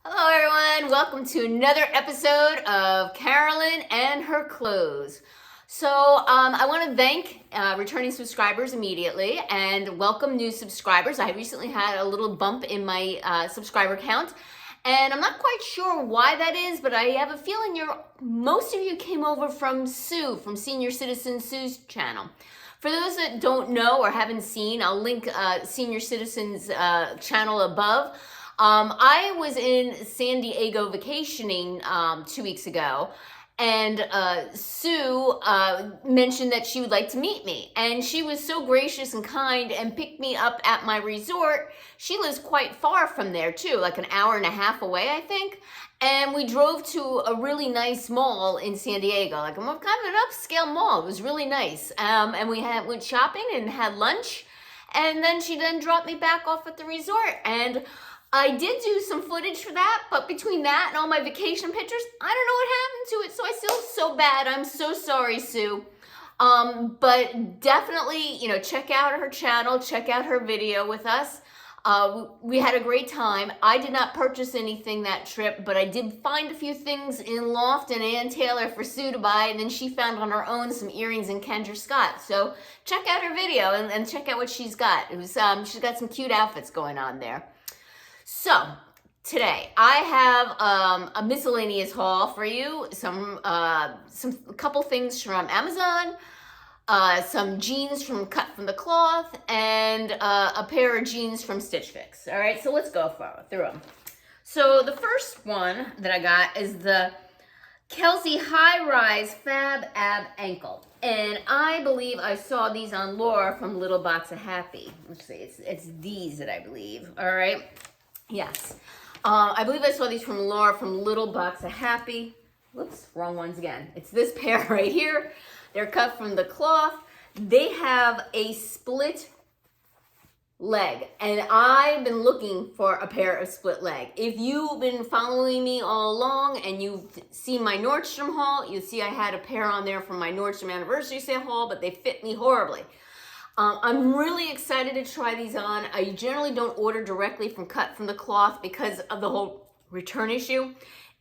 Hello everyone, welcome to another episode of Carolyn and Her Clothes. So I want to thank returning subscribers immediately and welcome new subscribers. I recently had a little bump in my subscriber count and I'm not quite sure why that is, but I have a feeling most of you came over from Sue, from Senior Citizen Sue's channel. For those that don't know or haven't seen, I'll link Senior Citizen's channel above. I was in San Diego vacationing 2 weeks ago, and Sue mentioned that she would like to meet me, and she was so gracious and kind and picked me up at my resort. She lives quite far from there too, like an hour and a half away, I think. And we drove to a really nice mall in San Diego, like kind of an upscale mall. It was really nice. And we went shopping and had lunch, and then she dropped me back off at the resort. And I did do some footage for that, but between that and all my vacation pictures, I don't know what happened to it, so I feel so bad. I'm so sorry, Sue. But definitely, check out her channel, check out her video with us. We had a great time. I did not purchase anything that trip, but I did find a few things in Loft and Ann Taylor for Sue to buy, and then she found on her own some earrings in Kendra Scott. So check out her video and check out what she's got. It was she's got some cute outfits going on there. So today I have a miscellaneous haul for you. A couple things from Amazon, some jeans from Cut from the Cloth, and a pair of jeans from Stitch Fix. All right, so let's go through them. So the first one that I got is the Kelsey High Rise Fab Ab Ankle. And I believe I saw these on Laura from Little Box of Happy. Let's see, it's these that I believe, all right? Yes. I believe I saw these from Laura from Little Box of Happy. Whoops, wrong ones again. It's this pair right here. They're cut from the cloth. They have a split leg, and I've been looking for a pair of split leg. If you've been following me all along and you've seen my Nordstrom haul, you see I had a pair on there from my Nordstrom anniversary sale haul, but they fit me horribly. I'm really excited to try these on. I generally don't order directly from Cut from the Cloth because of the whole return issue.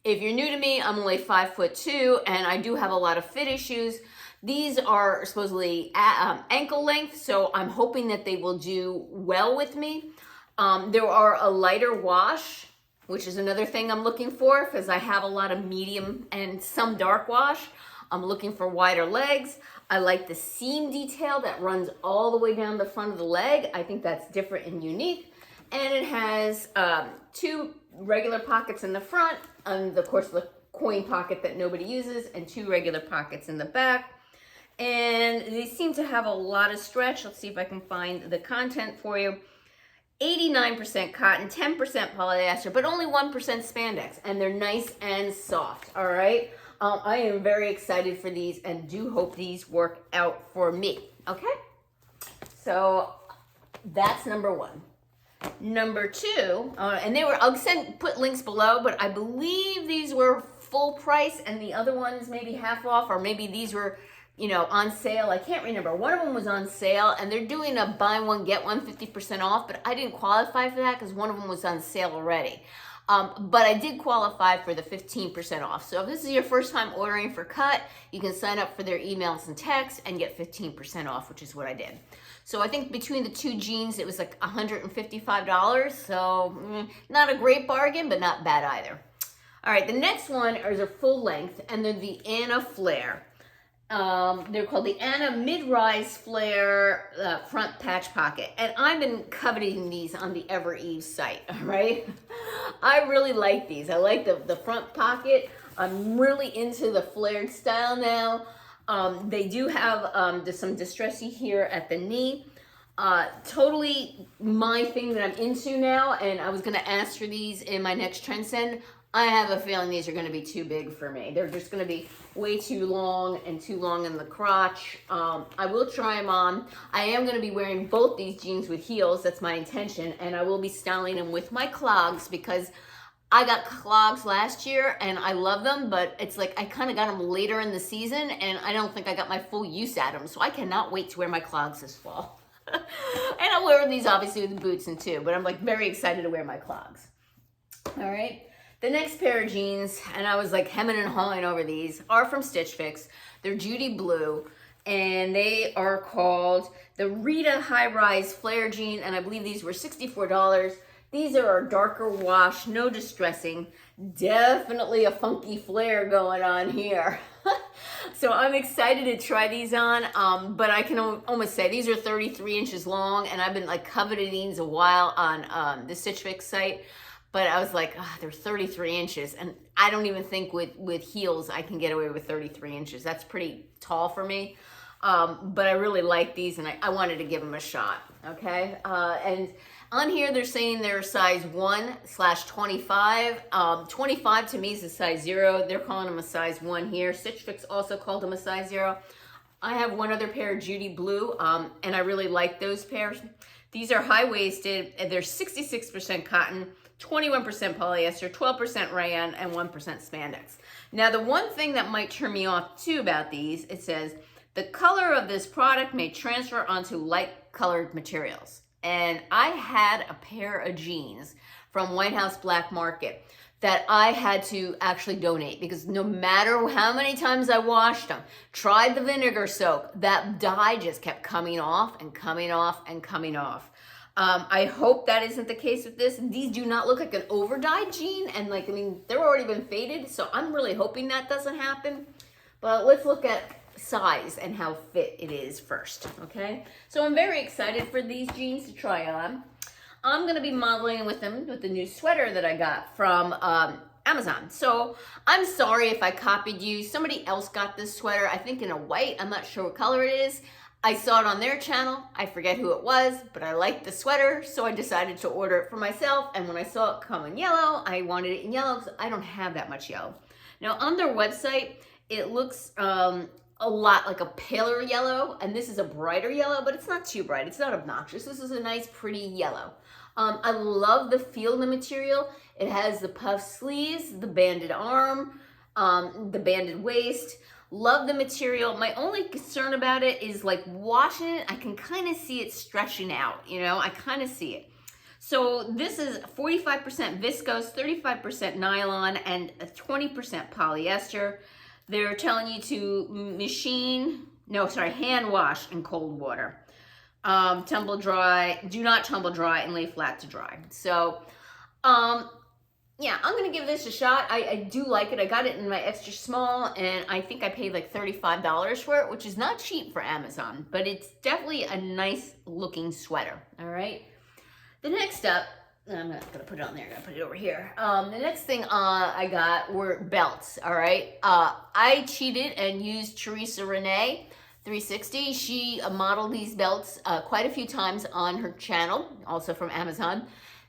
If you're new to me, I'm only 5'2", and I do have a lot of fit issues. These are supposedly ankle length, so I'm hoping that they will do well with me. There are a lighter wash, which is another thing I'm looking for because I have a lot of medium and some dark wash. I'm looking for wider legs. I like the seam detail that runs all the way down the front of the leg. I think that's different and unique. And it has 2 regular pockets in the front, and of course the coin pocket that nobody uses, and 2 regular pockets in the back. And they seem to have a lot of stretch. Let's see if I can find the content for you. 89% cotton, 10% polyester, but only 1% spandex. And they're nice and soft, all right? I am very excited for these and do hope these work out for me, okay? So that's number 1. Number 2, and I'll put links below, but I believe these were full price and the other ones maybe half off, or maybe these were, on sale. I can't remember. One of them was on sale, and they're doing a buy one, get one 50% off, but I didn't qualify for that because one of them was on sale already. But I did qualify for the 15% off. So if this is your first time ordering for Cut, you can sign up for their emails and texts and get 15% off, which is what I did. So I think between the 2 jeans, it was like $155. So not a great bargain, but not bad either. All right, the next one is a full length, and they're the Anna Flare. They're called the Anna Mid-Rise Flare Front Patch Pocket. And I've been coveting these on the Ever Eve site, all right? I really like these. I like the front pocket. I'm really into the flared style now. They do have some distressy here at the knee. Totally my thing that I'm into now, and I was going to ask for these in my next Trendsend. I have a feeling these are going to be too big for me. They're just going to be way too long and too long in the crotch. I will try them on. I am going to be wearing both these jeans with heels. That's my intention. And I will be styling them with my clogs because I got clogs last year and I love them, but it's like I kind of got them later in the season and I don't think I got my full use out of them. So I cannot wait to wear my clogs this fall. And I'll wear these obviously with the boots and too, but I'm like very excited to wear my clogs. All right. The next pair of jeans, and I was like hemming and hawing over these, are from Stitch Fix. They're Judy Blue, and they are called the Rita High Rise Flare Jean, and I believe these were $64. These are a darker wash, no distressing. Definitely a funky flare going on here. So I'm excited to try these on, but I can almost say these are 33 inches long, and I've been like coveting these a while on the Stitch Fix site. But I was like, oh, they're 33 inches. And I don't even think with heels I can get away with 33 inches. That's pretty tall for me. But I really like these, and I wanted to give them a shot, okay? And on here, they're saying they're size 1/25. 25 to me is a size 0. They're calling them a size 1 here. Stitch Fix also called them a size 0. I have one other pair of Judy Blue, and I really like those pairs. These are high-waisted, and they're 66% cotton, 21% polyester, 12% rayon, and 1% spandex. Now, the one thing that might turn me off too about these, it says, the color of this product may transfer onto light-colored materials. And I had a pair of jeans from White House Black Market that I had to actually donate because no matter how many times I washed them, tried the vinegar soak, that dye just kept coming off and coming off and coming off. I hope that isn't the case with this. These do not look like an over-dyed jean, and like, I mean, they're already been faded, so I'm really hoping that doesn't happen. But let's look at size and how fit it is first, okay? So I'm very excited for these jeans to try on. I'm gonna be modeling with them with the new sweater that I got from Amazon. So I'm sorry if I copied you. Somebody else got this sweater, I think in a white. I'm not sure what color it is. I saw it on their channel. I forget who it was, but I liked the sweater, so I decided to order it for myself. And when I saw it come in yellow, I wanted it in yellow because I don't have that much yellow. Now on their website, it looks a lot like a paler yellow, and this is a brighter yellow, but it's not too bright. It's not obnoxious. This is a nice, pretty yellow. I love the feel of the material. It has the puff sleeves, the banded arm, the banded waist. Love the material. My only concern about it is like washing it, I can kind of see it stretching out, you know, I kind of see it. So this is 45% viscose, 35% nylon, and 20% polyester. They're telling you to hand wash in cold water. Tumble dry, do not tumble dry and lay flat to dry. So, yeah, I'm gonna give this a shot. I do like it. I got it in my extra small, and I think I paid like $35 for it, which is not cheap for Amazon, but it's definitely a nice looking sweater, all right? The next up, I'm not gonna put it on there, I'm gonna put it over here. The next thing I got were belts, all right? I cheated and used Theresa Renee 360. She modeled these belts quite a few times on her channel, also from Amazon.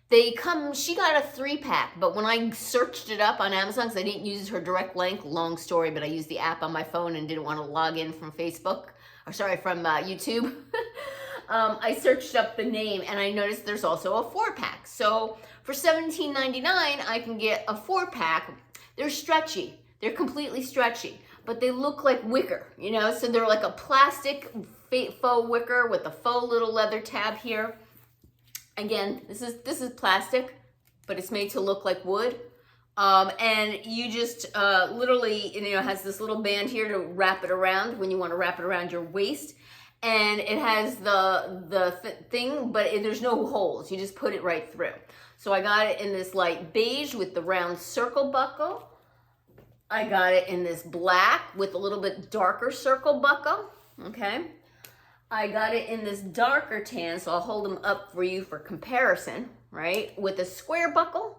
She got a 3-pack, but when I searched it up on Amazon, because I didn't use her direct link, long story, but I used the app on my phone and didn't want to log in from Facebook, or sorry, from YouTube. I searched up the name and I noticed there's also a 4-pack. So for $17.99, I can get a 4-pack. They're stretchy. They're completely stretchy, but they look like wicker, you know? So they're like a plastic faux wicker with a faux little leather tab here. Again, this is plastic, but it's made to look like wood. And you just literally, you know, has this little band here to wrap it around when you want to wrap it around your waist. And it has the thing, but there's no holes. You just put it right through. So I got it in this light beige with the round circle buckle. I got it in this black with a little bit darker circle buckle, okay? I got it in this darker tan, so I'll hold them up for you for comparison, right? With a square buckle,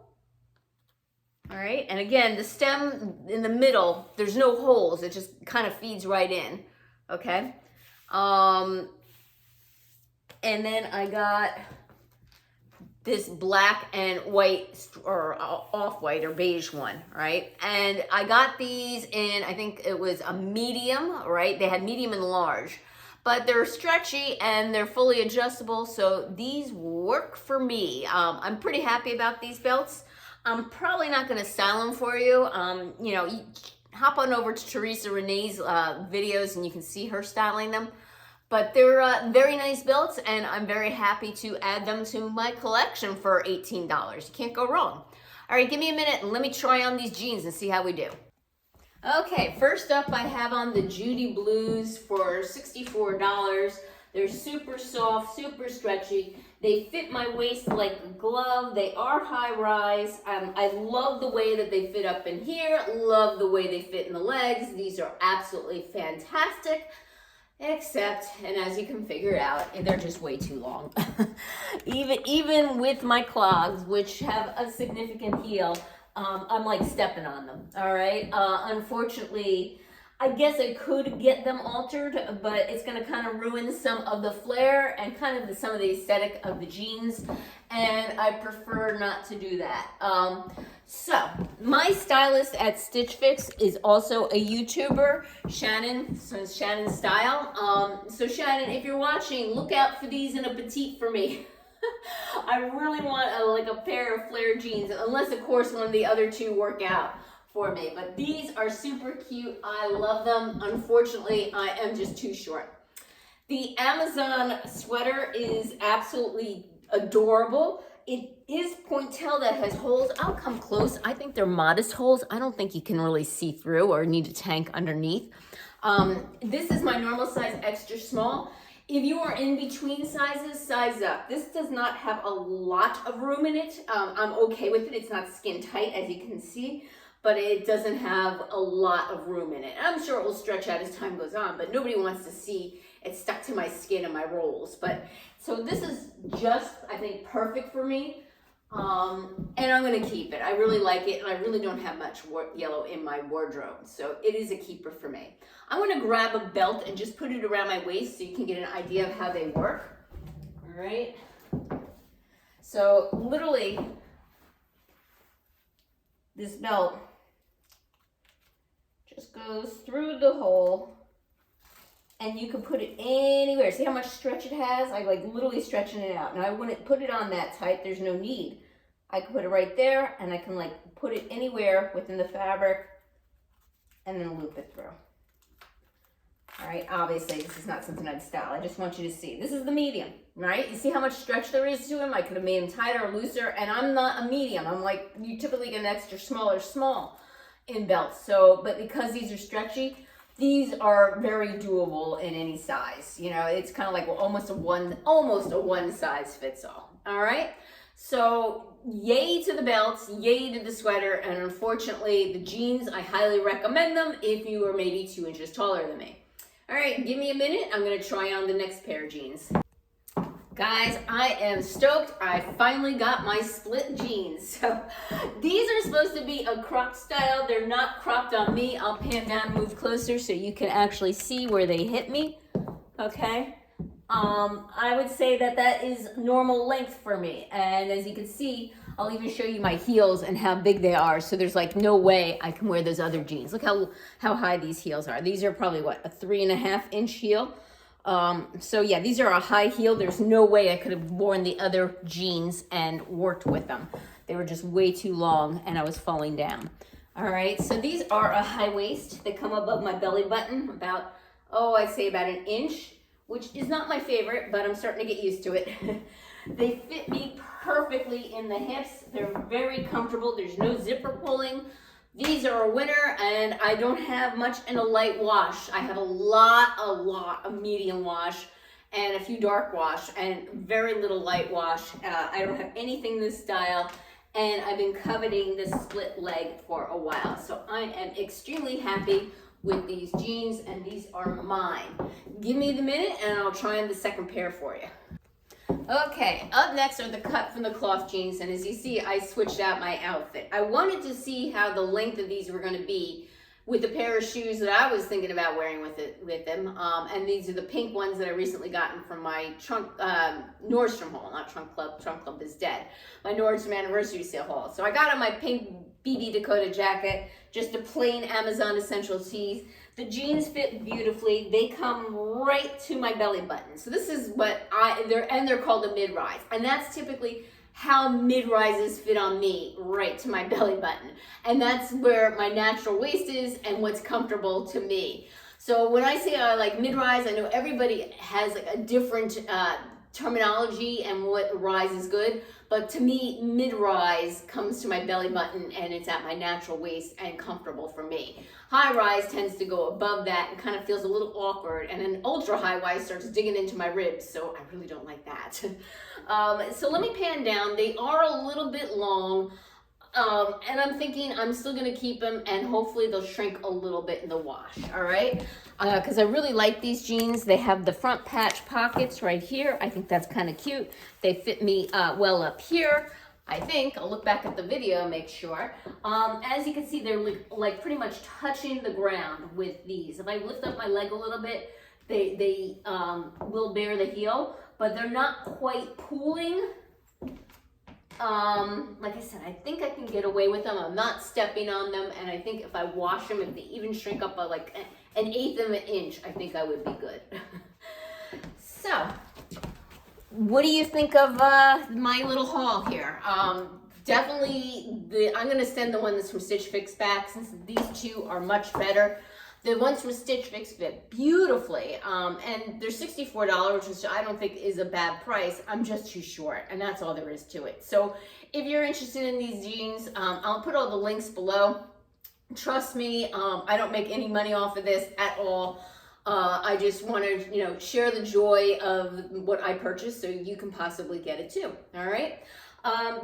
all right? And again, the stem in the middle, there's no holes. It just kind of feeds right in, okay? And then I got this black and white, or off-white or beige one, right? And I got these in, I think it was a medium, right? They had medium and large. But they're stretchy and they're fully adjustable, so these work for me. I'm pretty happy about these belts. I'm probably not going to style them for you. You know, hop on over to Theresa Renee's videos and you can see her styling them. But they're very nice belts, and I'm very happy to add them to my collection for $18. You can't go wrong. All right, give me a minute and let me try on these jeans and see how we do. Okay, first up I have on the Judy Blues for $64. They're super soft, super stretchy. They fit my waist like a glove. They are high rise. I love the way that they fit up in here. Love the way they fit in the legs. These are absolutely fantastic. Except, and as you can figure out, they're just way too long. even with my clogs, which have a significant heel, I'm like stepping on them, all right? Unfortunately, I guess I could get them altered, but it's gonna kind of ruin some of the flare and kind of some of the aesthetic of the jeans, and I prefer not to do that. So, my stylist at Stitch Fix is also a YouTuber, Shannon, so it's Shannon's Style. So Shannon, if you're watching, look out for these in a petite for me. I really want like a pair of flare jeans, unless of course one of the other two work out for me. But these are super cute. I love them. Unfortunately, I am just too short. The Amazon sweater is absolutely adorable. It is pointelle that has holes. I'll come close. I think they're modest holes. I don't think you can really see through or need a tank underneath. This is my normal size, extra small. If you are in between sizes, size up. This does not have a lot of room in it. I'm okay with it. It's not skin tight, as you can see, but it doesn't have a lot of room in it. I'm sure it will stretch out as time goes on, but nobody wants to see it stuck to my skin and my rolls. But so this is just, I think, perfect for me. And I'm gonna keep it. I really like it, and I really don't have much yellow in my wardrobe, so it is a keeper for me. I'm gonna grab a belt and just put it around my waist so you can get an idea of how they work. All right. So literally, this belt just goes through the hole, and you can put it anywhere. See how much stretch it has? I'm like literally stretching it out. Now I wouldn't put it on that tight. There's no need. I can put it right there, and I can like put it anywhere within the fabric and then loop it through. All right, obviously this is not something I'd style. I just want you to see. This is the medium, right? You see how much stretch there is to him? I could have made him tighter or looser, and I'm not a medium. I'm like, you typically get an extra small or small in belts. So, but because these are stretchy, these are very doable in any size. You know, it's kind of like almost a one size fits all. All right. So yay to the belts, yay to the sweater, and unfortunately the jeans, I highly recommend them if you are maybe 2 inches taller than me. All right, give me a minute. I'm gonna try on the next pair of jeans. Guys, I am stoked. I finally got my split jeans. So these are supposed to be a cropped style. They're not cropped on me. I'll pan down, move closer so you can actually see where they hit me, okay? I would say that that is normal length for me. And as you can see, I'll even show you my heels and how big they are. So there's like no way I can wear those other jeans. Look how high these heels are. These are probably what, a 3.5 inch heel. So yeah, these are a high heel. There's no way I could have worn the other jeans and worked with them. They were just way too long and I was falling down. All right, so these are a high waist. They come above my belly button about, I'd say about 1 inch, which is not my favorite, but I'm starting to get used to it. They fit me perfectly in the hips. They're very comfortable. There's no zipper pulling. These are a winner, and I don't have much in a light wash. I have a lot of medium wash and a few dark wash and very little light wash. I don't have anything this style, and I've been coveting this split leg for a while. So I am extremely happy with these jeans, and these are mine. Give me the minute and I'll try on the second pair for you. Okay, up next are the cut from the cloth jeans, and as you see, I switched out my outfit. I wanted to see how the length of these were going to be with the pair of shoes that I was thinking about wearing with them, and these are the pink ones that I recently gotten from my Nordstrom haul, not Trunk Club is dead, my Nordstrom anniversary sale haul. So I got on my pink BB Dakota jacket, just a plain Amazon essential tees. The jeans fit beautifully. They come right to my belly button. So this is what they're called a mid-rise. And that's typically how mid-rises fit on me, right to my belly button. And that's where my natural waist is and what's comfortable to me. So when I say I like mid-rise, I know everybody has like a different terminology and what rise is good. But to me, mid-rise comes to my belly button and it's at my natural waist and comfortable for me. High-rise tends to go above that and kind of feels a little awkward, and then ultra-high-rise starts digging into my ribs, so I really don't like that. So let me pan down. They are a little bit long, and I'm thinking I'm still gonna keep them, and hopefully they'll shrink a little bit in the wash, all right? Because I really like these jeans. They have the front patch pockets right here. I think that's kind of cute. They fit me well up here, I think. I'll look back at the video and make sure. As you can see, they're like pretty much touching the ground with these. If I lift up my leg a little bit, they will bear the heel, but they're not quite pooling. Like I said, I think I can get away with them. I'm not stepping on them, and I think if I wash them, if they even shrink up by like an eighth of an inch, I think I would be good. So, what do you think of my little haul here? Definitely, I'm going to send the one that's from Stitch Fix back, since these two are much better. The ones from Stitch Fix fit beautifully, and they're $64, which I don't think is a bad price. I'm just too short, and that's all there is to it. So if you're interested in these jeans, I'll put all the links below. Trust me, I don't make any money off of this at all. I just want to, share the joy of what I purchased so you can possibly get it too. All right.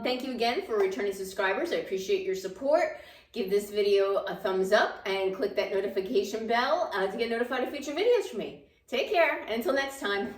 Thank you again for returning subscribers. I appreciate your support. Give this video a thumbs up and click that notification bell to get notified of future videos from me. Take care. Until next time.